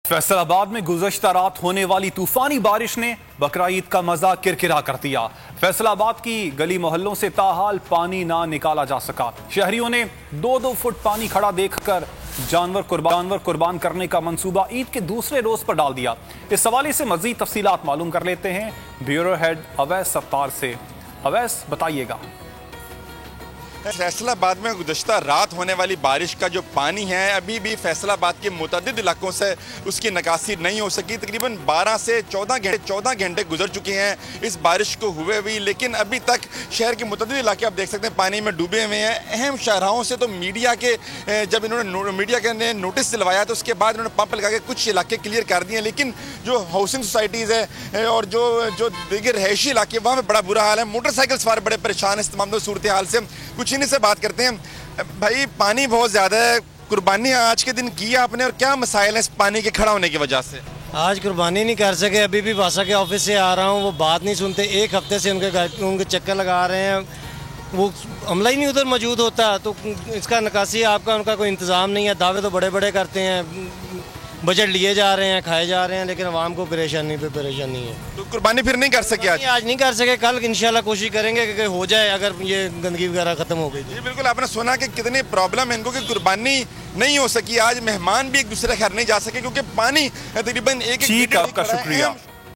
फैसलाबाद में गुज़श्ता रात होने वाली तूफानी बारिश ने बकरा ईद का मजा किरकिरा कर दिया। फैसलाबाद की गली मोहल्लों से ताहाल पानी ना निकाला जा सका। शहरियों ने 2-2 फुट पानी खड़ा देखकर जानवर कुर्बान करने का मंसूबा ईद के दूसरे रोज पर डाल दिया। इस हवाले से मजीद तफसीलात मालूम कर लेते हैं ब्यूरो हेड अवैस सत्तार से। अवैस, बताइएगा। फैसलाबाद में गुज़श्ता रात होने वाली बारिश का जो पानी है अभी भी फैसलाबाद के मुतअद्दिद इलाकों से उसकी निकासी नहीं हो सकी। तकरीबन 12 से 14 घंटे गुजर चुके हैं इस बारिश को हुए हुई, लेकिन अभी तक शहर के मुतअद्दिद इलाके आप देख सकते हैं पानी में डूबे हुए हैं। अहम शाहराहों से तो मीडिया के जब इन्होंने मीडिया के ने नोटिस दिलवाया तो उसके बाद इन्होंने पंप लगा के कुछ इलाके क्लियर कर दिए, लेकिन जो हाउसिंग सोसाइटीज़ है और जो दीगर रहायशी इलाके वहाँ पर बड़ा बुरा हाल है। मोटरसाइकिल सवार बड़े परेशान है इस तमाम सूरत हाल से। कुछ इन्हीं से बात करते हैं। भाई, पानी बहुत ज़्यादा है, कुर्बानी आज के दिन की आपने और क्या मसाइल है इस पानी के खड़ा होने की वजह से? आज कुर्बानी नहीं कर सके। अभी भी बासा के ऑफिस से आ रहा हूँ, वो बात नहीं सुनते। एक हफ्ते से उनके चक्कर लगा रहे हैं, वो अमला ही नहीं उधर मौजूद होता। तो इसका निकासी आपका उनका कोई इंतज़ाम नहीं है। दावे तो बड़े बड़े करते हैं, बजट लिए जा रहे हैं, खाए जा रहे हैं, लेकिन आवाम को परेशानी पे परेशानी है। तो कुर्बानी फिर नहीं कर सके आज नहीं कर सके, कल इंशाल्लाह कोशिश करेंगे कि हो जाए अगर ये गंदगी वगैरह खत्म हो गई। जी बिल्कुल, आपने सुना कि कितनी प्रॉब्लम है इनको कि कुर्बानी नहीं हो सकी। आज मेहमान भी एक दूसरे घर नहीं जा सके क्योंकि पानी तकरीबन एक आपका शुक्रिया।